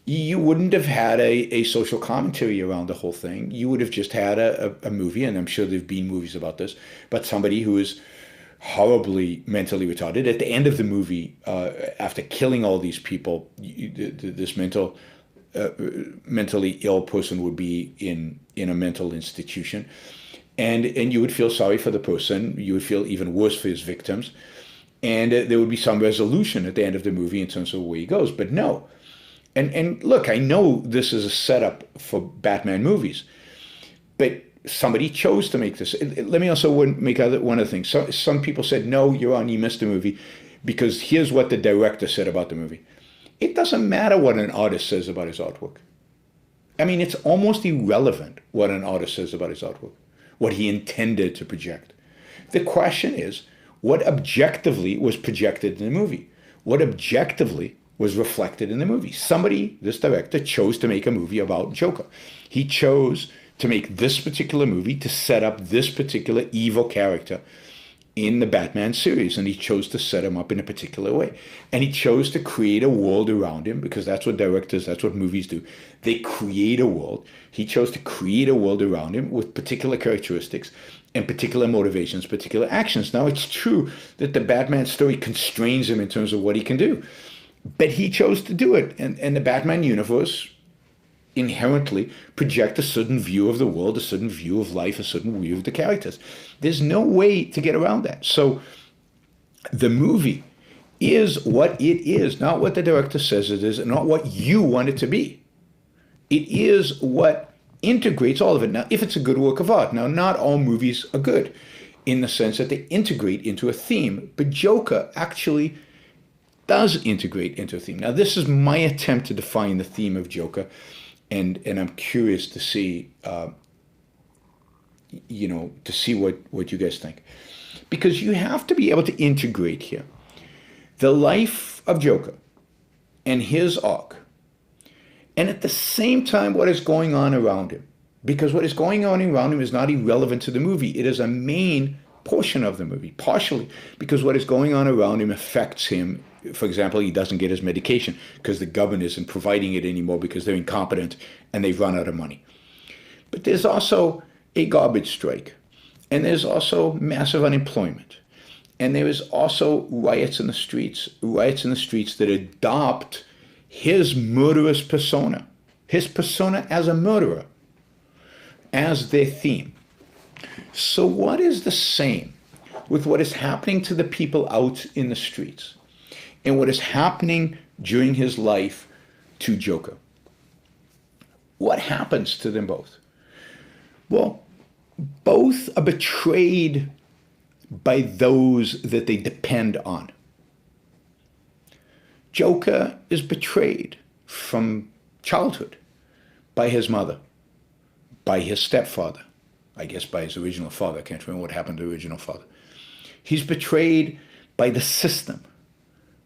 You wouldn't have had a social commentary around the whole thing. You would have just had a movie, and I'm sure there have been movies about this, but somebody who is horribly mentally retarded. At the end of the movie, after killing all these people, this mentally ill person would be in a mental institution, and you would feel sorry for the person. You would feel even worse for his victims, and there would be some resolution at the end of the movie in terms of where he goes. But no, and look, I know this is a setup for Batman movies, but somebody chose to make this. Let me also make one other thing. So, some people said, no, Yaron, you missed the movie because here's what the director said about the movie. It doesn't matter what an artist says about his artwork. I mean, it's almost irrelevant what an artist says about his artwork, what he intended to project. The question is, what objectively was projected in the movie? What objectively was reflected in the movie? Somebody, this director, chose to make a movie about Joker. He chose to make this particular movie to set up this particular evil character in the Batman series, and he chose to set him up in a particular way. And he chose to create a world around him, because that's what directors, that's what movies do. They create a world. He chose to create a world around him with particular characteristics and particular motivations, particular actions. Now, it's true that the Batman story constrains him in terms of what he can do, but he chose to do it. And the Batman universe inherently project a certain view of the world, a certain view of life, a certain view of the characters. There's no way to get around that. So the movie is what it is, not what the director says it is, and not what you want it to be. It is what integrates all of it. Now, if it's a good work of art, now not all movies are good in the sense that they integrate into a theme, but Joker actually does integrate into a theme. Now, this is my attempt to define the theme of Joker. And I'm curious to see, to see what you guys think. Because you have to be able to integrate here the life of Joker and his arc, and at the same time what is going on around him. Because what is going on around him is not irrelevant to the movie. It is a main portion of the movie, partially because what is going on around him affects him. For example, he doesn't get his medication because the government isn't providing it anymore because they're incompetent and they've run out of money. But there's also a garbage strike, and there's also massive unemployment, and there is also riots in the streets that adopt his murderous persona, his persona as a murderer, as their theme. So what is the same with what is happening to the people out in the streets and what is happening during his life to Joker? What happens to them both? Well, both are betrayed by those that they depend on. Joker is betrayed from childhood by his mother, by his stepfather, I guess by his original father. I can't remember what happened to the original father. He's betrayed by the system,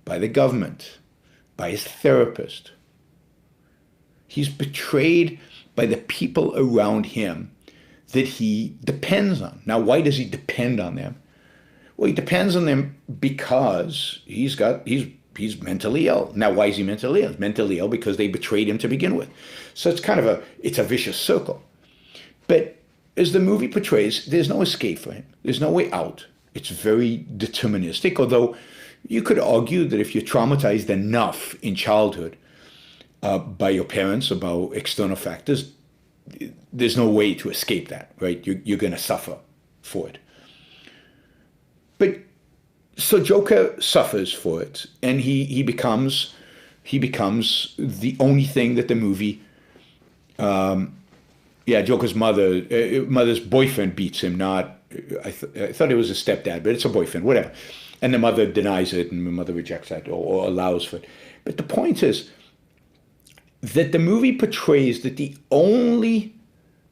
by the government, by his therapist. He's betrayed by the people around him that he depends on. Now, why does he depend on them? Well, he depends on them because he's mentally ill. Now, why is he mentally ill? He's mentally ill because they betrayed him to begin with. So it's kind of it's a vicious circle. But as the movie portrays, there's no escape for him. There's no way out. It's very deterministic, although you could argue that if you're traumatized enough in childhood by your parents about external factors, there's no way to escape that, right? You're going to suffer for it. But so Joker suffers for it, and he becomes the only thing that the movie, Joker's mother's boyfriend beats him. Not, I thought it was a stepdad, but it's a boyfriend, whatever. And the mother denies it, and the mother rejects that or allows for it. But the point is that the movie portrays that the only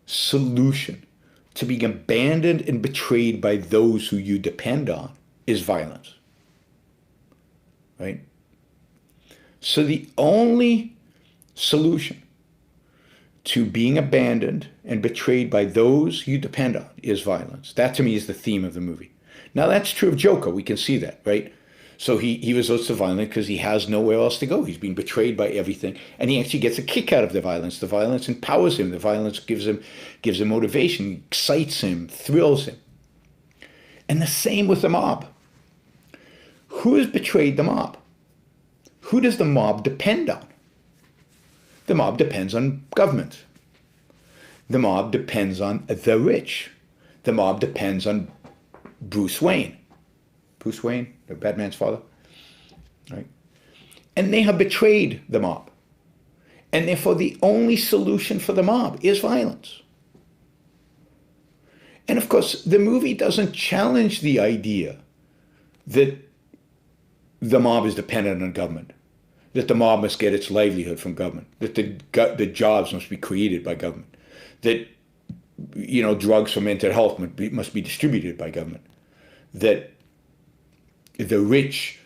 solution to being abandoned and betrayed by those who you depend on is violence, right? So the only solution to being abandoned and betrayed by those you depend on is violence. That to me is the theme of the movie. Now that's true of Joker. We can see that, right? So he resorts to violence because he has nowhere else to go. He's been betrayed by everything, and he actually gets a kick out of the violence. The violence empowers him. The violence gives him motivation, excites him, thrills him. And the same with the mob. Who has betrayed the mob? Who does the mob depend on? The mob depends on government. The mob depends on the rich. The mob depends on Bruce Wayne. Bruce Wayne, Batman's father, right? And they have betrayed the mob. And therefore the only solution for the mob is violence. And of course, the movie doesn't challenge the idea that the mob is dependent on government, that the mob must get its livelihood from government, that the jobs must be created by government, that drugs for mental health must be distributed by government, that the rich.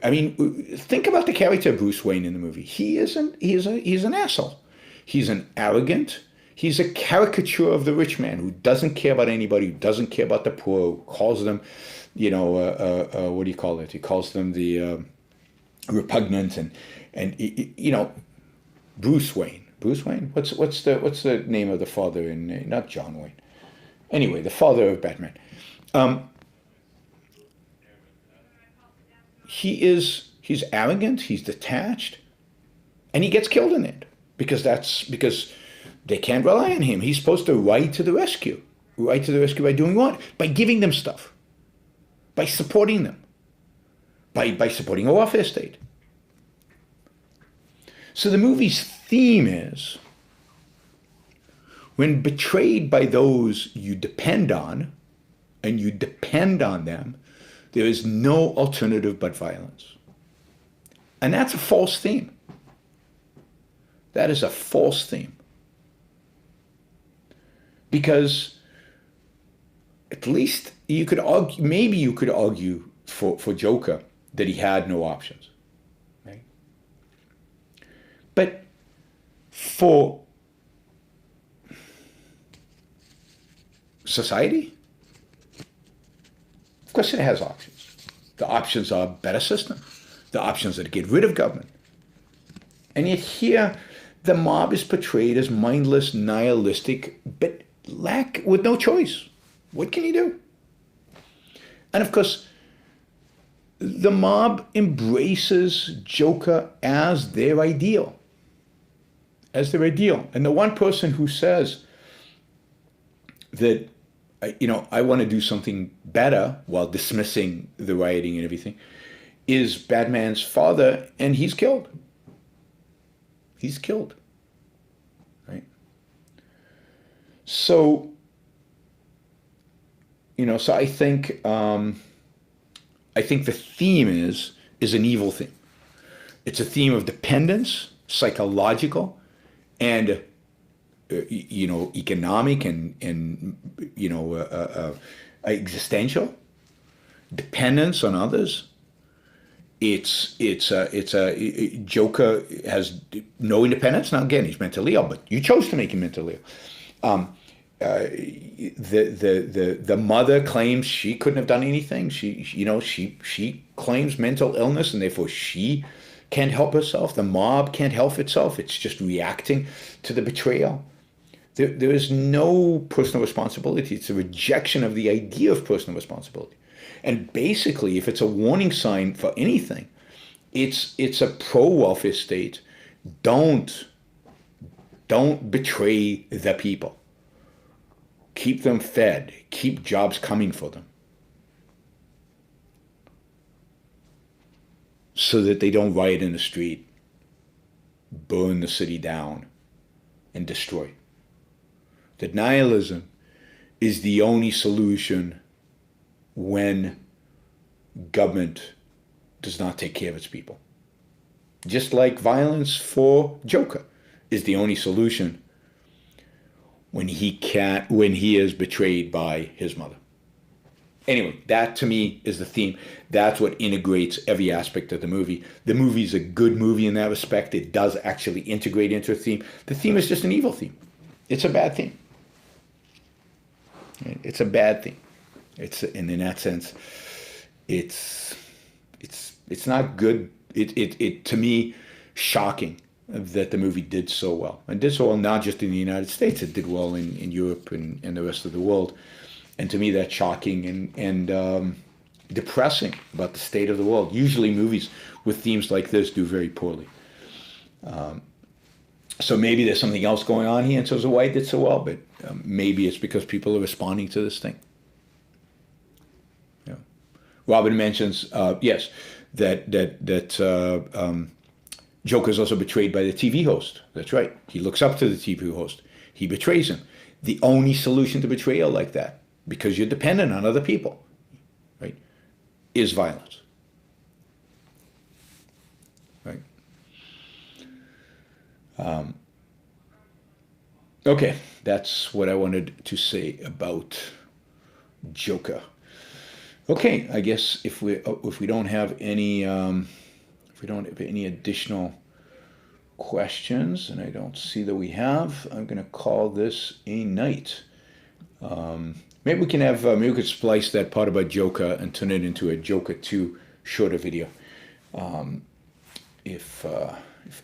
I mean, think about the character of Bruce Wayne in the movie. He's an asshole. He's an arrogant. He's a caricature of the rich man who doesn't care about anybody, who doesn't care about the poor, who calls them, what do you call it? He calls them the repugnant and Bruce Wayne. Bruce Wayne. What's the name of the father in not John Wayne? Anyway, the father of Batman. He's arrogant, he's detached, and he gets killed in it because they can't rely on him. He's supposed to ride to the rescue. Ride to the rescue by doing what? By giving them stuff, by supporting them, by supporting a welfare state. So the movie's theme is, when betrayed by those you depend on, and you depend on them, there is no alternative but violence. And that's a false theme. That is a false theme. Because at least you could argue, maybe you could argue for Joker that he had no options. Right? But for society, Of course it has options. The options are a better system. The options are to get rid of government. And yet here, the mob is portrayed as mindless, nihilistic, but with no choice. What can you do? And of course, the mob embraces Joker as their ideal. As their ideal. And the one person who says that, I want to do something better while dismissing the rioting and everything, is Batman's father, and he's killed. He's killed. Right? So, so I think the theme is an evil theme. It's a theme of dependence, psychological, and economic and existential dependence on others. Joker has no independence. Now again, he's mentally ill, but you chose to make him mentally ill. The mother claims she couldn't have done anything. She claims mental illness, and therefore she can't help herself. The mob can't help itself. It's just reacting to the betrayal. There is no personal responsibility. It's a rejection of the idea of personal responsibility. And basically, if it's a warning sign for anything, it's a pro-welfare state. Don't betray the people. Keep them fed. Keep jobs coming for them, so that they don't riot in the street, burn the city down, and destroy. That nihilism is the only solution when government does not take care of its people. Just like violence for Joker is the only solution when he is betrayed by his mother. Anyway, that to me is the theme. That's what integrates every aspect of the movie. The movie's a good movie in that respect. It does actually integrate into a theme. The theme is just an evil theme. It's a bad theme. It's a bad theme. And in that sense, it's not good. It to me, shocking that the movie did so well. And did so well not just in the United States. It did well in Europe and the rest of the world. And to me, that's shocking and depressing about the state of the world. Usually movies with themes like this do very poorly. So maybe there's something else going on here, and so why it did so well, but maybe it's because people are responding to this thing. Yeah. Robin mentions, yes, that Joker is also betrayed by the TV host. That's right. He looks up to the TV host. He betrays him. The only solution to betrayal like that, because you're dependent on other people, right, is violence. Right? Okay, that's what I wanted to say about Joker. Okay, I guess if we don't have any additional questions, and I don't see that we have, I'm going to call this a night. Maybe we could splice that part about Joker and turn it into a Joker 2 shorter video. If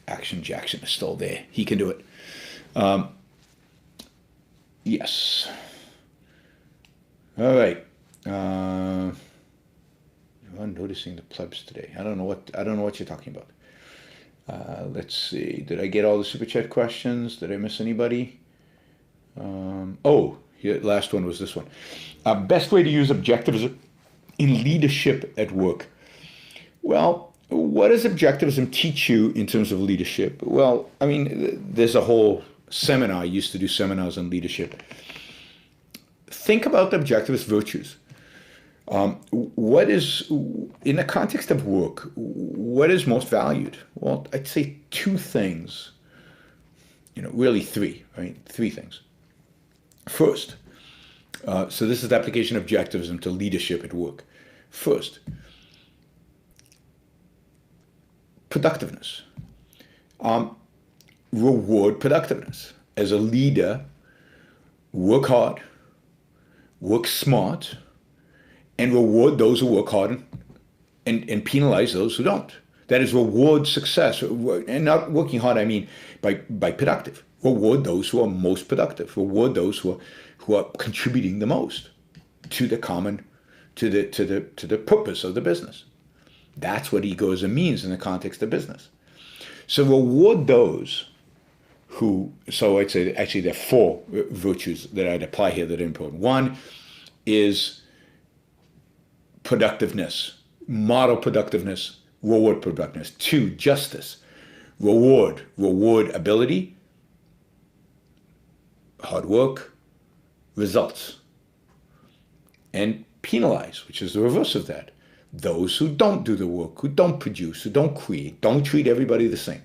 Action Jackson is still there, he can do it. Yes. All right. You're noticing the plebs today. I don't know what you're talking about. Let's see. Did I get all the super chat questions? Did I miss anybody? Last one was this one. Best way to use objectivism in leadership at work. Well, what does objectivism teach you in terms of leadership? Well, I mean, there's a whole seminar. I used to do seminars on leadership. Think about the objectivist virtues. What is, in the context of work, what is most valued? Well, I'd say two things. Really three, right? Three things. First, so this is the application of objectivism to leadership at work. First, productiveness. Reward productiveness. As a leader, work hard, work smart, and reward those who work hard and penalize those who don't. That is, reward success. And not working hard, I mean by productive. Reward those who are most productive. Reward those who are contributing the most to the common, to the purpose of the business. That's what egoism means in the context of business. So reward those who, so I'd say actually there are four virtues that I'd apply here that are important. One is productiveness, model productiveness, reward productiveness. Two, justice, reward ability, hard work, results. And penalize, which is the reverse of that. Those who don't do the work, who don't produce, who don't create, don't treat everybody the same.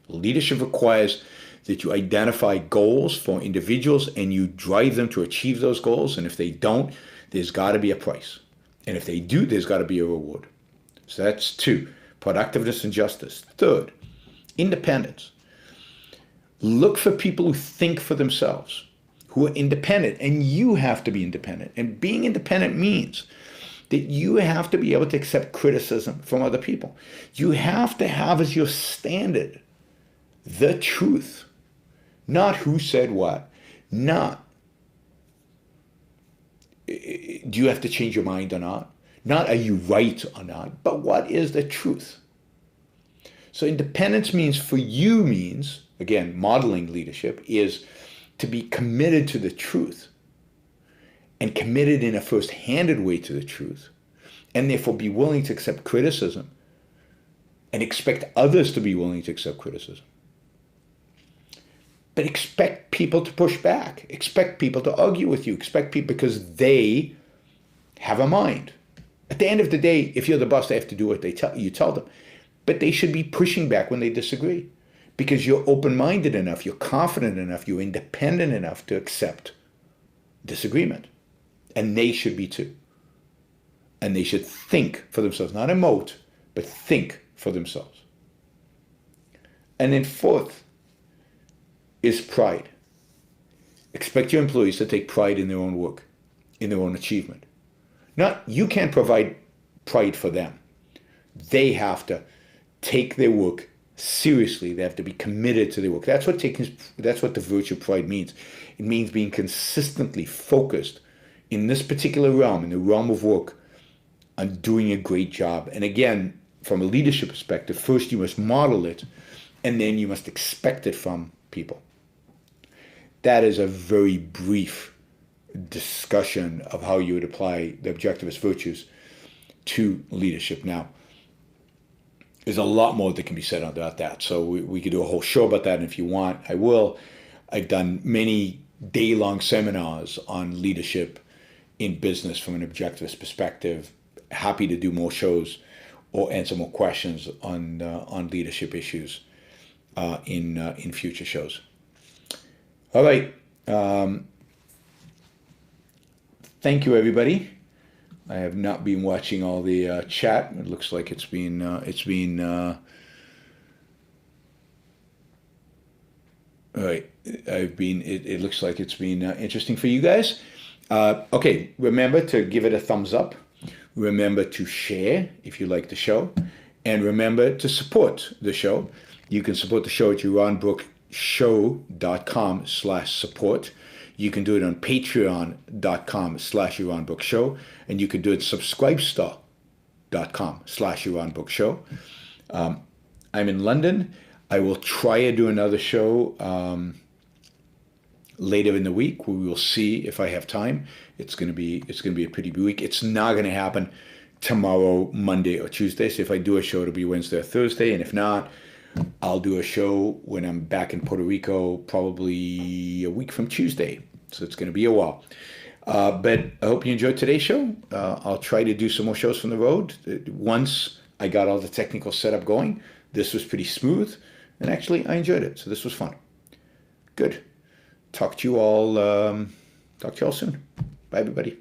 Leadership requires that you identify goals for individuals and you drive them to achieve those goals. And if they don't, there's got to be a price. And if they do, there's got to be a reward. So that's two, productiveness and justice. Third, independence. Look for people who think for themselves, who are independent, and you have to be independent. And being independent means that you have to be able to accept criticism from other people. You have to have as your standard the truth, not who said what, not do you have to change your mind or not, not are you right or not, but what is the truth? So independence means, again, modeling leadership is to be committed to the truth and committed in a first-handed way to the truth, and therefore be willing to accept criticism and expect others to be willing to accept criticism. But expect people to push back. Expect people to argue with you. Expect people because they have a mind. At the end of the day, if you're the boss, they have to do what you tell them. But they should be pushing back when they disagree because you're open-minded enough, you're confident enough, you're independent enough to accept disagreement. And they should be too. And they should think for themselves, not emote, but think for themselves. And then fourth is pride. Expect your employees to take pride in their own work, in their own achievement. Not, you can't provide pride for them. They have to take their work seriously. They have to be committed to their work. That's what the virtue of pride means. It means being consistently focused in this particular realm, in the realm of work, on doing a great job. And again, from a leadership perspective, first you must model it, and then you must expect it from people. That is a very brief discussion of how you would apply the objectivist virtues to leadership. Now, there's a lot more that can be said about that. So we could do a whole show about that, and if you want, I will. I've done many day-long seminars on leadership in business from an objectivist perspective. Happy to do more shows or answer more questions on leadership issues in future shows. All right. Thank you, everybody. I have not been watching all the chat. It looks like it's been all right. It looks like it's been interesting for you guys. Okay, remember to give it a thumbs up. Remember to share if you like the show, and remember to support the show. You can support the show at yaronbrookshow.com/support. You can do it on patreon.com/yaronbrookshow, and you can do it at subscribestar.com/yaronbrookshow. I'm in London. I will try to do another show later in the week. We will see if I have time. It's going to be a pretty big week. It's not going to happen tomorrow, Monday or Tuesday. So if I do a show, it'll be Wednesday or Thursday. And if not, I'll do a show when I'm back in Puerto Rico, probably a week from Tuesday. So it's going to be a while. But I hope you enjoyed today's show. I'll try to do some more shows from the road. Once I got all the technical setup going, this was pretty smooth. And actually, I enjoyed it. So this was fun. Good. Talk to you all soon. Bye, everybody.